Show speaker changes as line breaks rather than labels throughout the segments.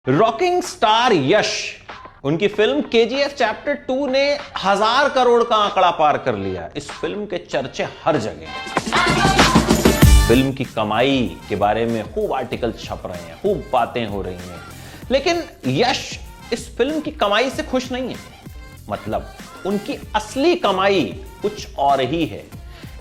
Rocking star यश, उनकी film KGF chapter 2 ने 1000 करोड़ का आंकड़ा पार कर लिया। इस फिल्म के चर्चे हर जगह। फिल्म की कमाई के बारे में खूब आर्टिकल छप रहे हैं, खूब बातें हो रही हैं, लेकिन यश इस फिल्म की कमाई से खुश नहीं है। मतलब उनकी असली कमाई कुछ और ही है।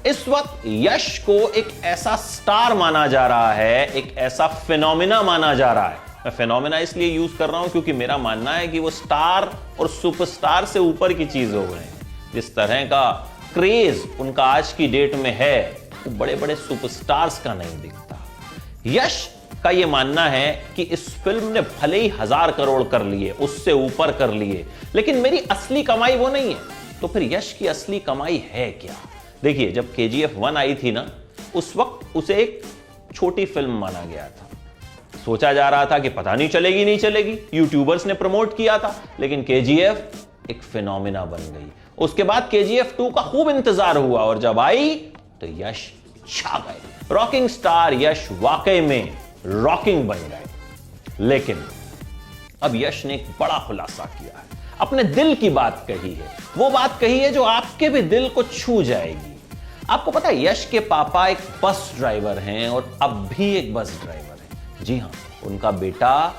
इस वक्त यश को एक ऐसा स्टार माना जा रहा है, एक ऐसा फिनोमिना माना जा रहा है। मैं फिनोमिना इसलिए यूज कर रहा हूं क्योंकि मेरा मानना है कि वो स्टार और सुपरस्टार से ऊपर की चीज हो गए हैं। जिस तरह का क्रेज उनका आज की डेट में है, वो बड़े बड़े सुपरस्टार्स का नहीं दिखता। यश का यह मानना है कि इस फिल्म ने भले ही 1000 करोड़ कर लिए, उससे ऊपर कर लिए, लेकिन मेरी असली कमाई वो नहीं है। तो फिर यश की असली कमाई है क्या? देखिए, जब केजीएफ 1 आई थी ना, उस वक्त उसे एक छोटी फिल्म माना गया था। सोचा जा रहा था कि पता नहीं चलेगी नहीं चलेगी, यूट्यूबर्स ने प्रमोट किया था, लेकिन केजीएफ एक फिनोमिना बन गई। उसके बाद केजीएफ 2 का खूब इंतजार हुआ और जब आई तो यश छा गए। रॉकिंग स्टार यश वाकई में रॉकिंग बन गए। लेकिन अब यश ने एक बड़ा खुलासा किया है, अपने दिल की बात कही है। वो बात कही है जो आपके भी दिल को छू जाएगी। आपको पता है, यश के पापा एक बस ड्राइवर हैं और अब भी एक बस ड्राइवर है। जी हां, उनका बेटा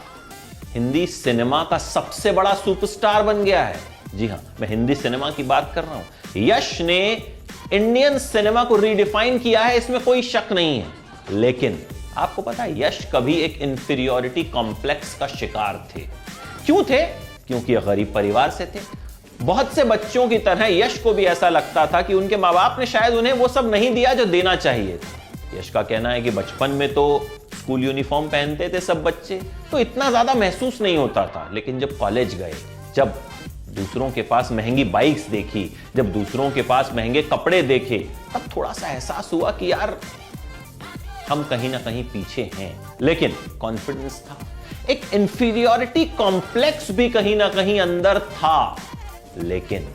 हिंदी सिनेमा का सबसे बड़ा सुपरस्टार बन गया है। जी हां, मैं हिंदी सिनेमा की बात कर रहा हूं। यश ने इंडियन सिनेमा को रीडिफाइन किया है, इसमें कोई शक नहीं है। लेकिन आपको पता है, यश कभी एक इंफीरियोरिटी कॉम्प्लेक्स का शिकार थे। क्यों थे? क्योंकि गरीब परिवार से थे। बहुत से बच्चों की तरह यश को भी ऐसा लगता था कि उनके मां बाप ने शायद उन्हें वो सब नहीं दिया जो देना चाहिए था। यश का कहना है कि बचपन में तो स्कूल यूनिफॉर्म पहनते थे सब बच्चे, तो इतना ज्यादा महसूस नहीं होता था। लेकिन जब कॉलेज गए, जब दूसरों के पास महंगी बाइक्स देखी, जब दूसरों के पास महंगे कपड़े देखे, तब थोड़ा सा एहसास हुआ कि यार हम कहीं ना कहीं पीछे हैं। लेकिन कॉन्फिडेंस था, एक इंफीरियोरिटी कॉम्प्लेक्स भी कहीं ना कहीं अंदर था। लेकिन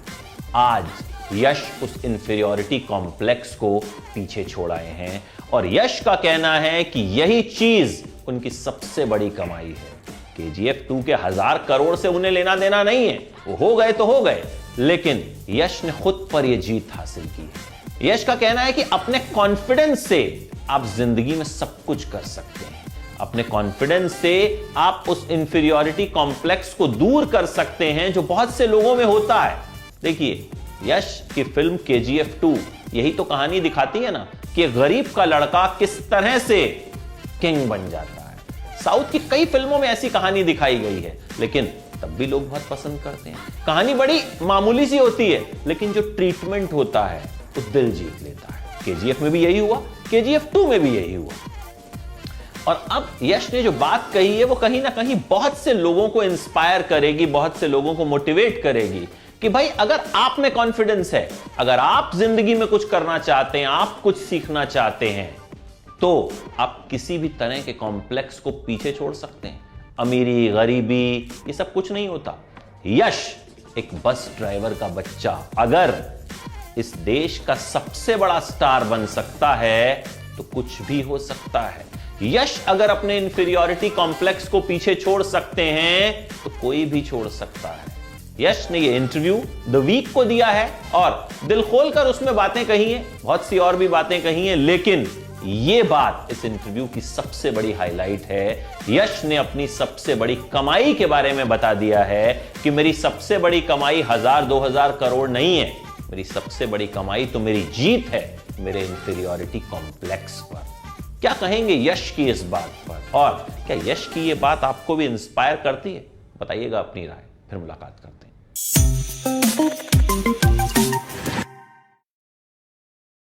आज यश उस इंफीरियोरिटी कॉम्प्लेक्स को पीछे छोड़ आए हैं और यश का कहना है कि यही चीज उनकी सबसे बड़ी कमाई है। केजीएफ 2 के 1000 करोड़ से उन्हें लेना देना नहीं है, वो हो गए तो हो गए, लेकिन यश ने खुद पर यह जीत हासिल की है। यश का कहना है कि अपने कॉन्फिडेंस से आप जिंदगी में सब कुछ कर सकते हैं। अपने कॉन्फिडेंस से आप उस इंफीरियोरिटी कॉम्प्लेक्स को दूर कर सकते हैं जो बहुत से लोगों में होता है। देखिए, यश की फिल्म केजीएफ 2 यही तो कहानी दिखाती है ना कि गरीब का लड़का किस तरह से किंग बन जाता है। साउथ की कई फिल्मों में ऐसी कहानी दिखाई गई है, लेकिन तब भी लोग बहुत पसंद करते हैं। कहानी बड़ी मामूली सी होती है, लेकिन जो ट्रीटमेंट होता है वो दिल जीत लेता है। केजीएफ में भी यही हुआ, केजीएफ 2 में भी यही हुआ। और अब यश ने जो बात कही है वो कहीं ना कहीं बहुत से लोगों को इंस्पायर करेगी, बहुत से लोगों को मोटिवेट करेगी कि भाई, अगर आप में कॉन्फिडेंस है, अगर आप जिंदगी में कुछ करना चाहते हैं, आप कुछ सीखना चाहते हैं, तो आप किसी भी तरह के कॉम्प्लेक्स को पीछे छोड़ सकते हैं। अमीरी, गरीबी, ये सब कुछ नहीं होता। यश एक बस ड्राइवर का बच्चा अगर इस देश का सबसे बड़ा स्टार बन सकता है तो कुछ भी हो सकता है। यश अगर अपने इंफीरियोरिटी कॉम्प्लेक्स को पीछे छोड़ सकते हैं तो कोई भी छोड़ सकता है। यश ने ये इंटरव्यू द वीक को दिया है और दिल खोलकर उसमें बातें कही हैं, बहुत सी और भी बातें कही हैं, लेकिन ये बात इस इंटरव्यू की सबसे बड़ी हाईलाइट है। यश ने अपनी सबसे बड़ी कमाई के बारे में बता दिया है कि मेरी सबसे बड़ी कमाई 1000-2000 करोड़ नहीं है, मेरी सबसे बड़ी कमाई तो मेरी जीत है मेरे इंफीरियोरिटी कॉम्प्लेक्स पर। क्या कहेंगे यश की इस बात पर, और क्या यश की ये बात आपको भी इंस्पायर करती है? बताइएगा अपनी राय। फिर मुलाकात करते हैं।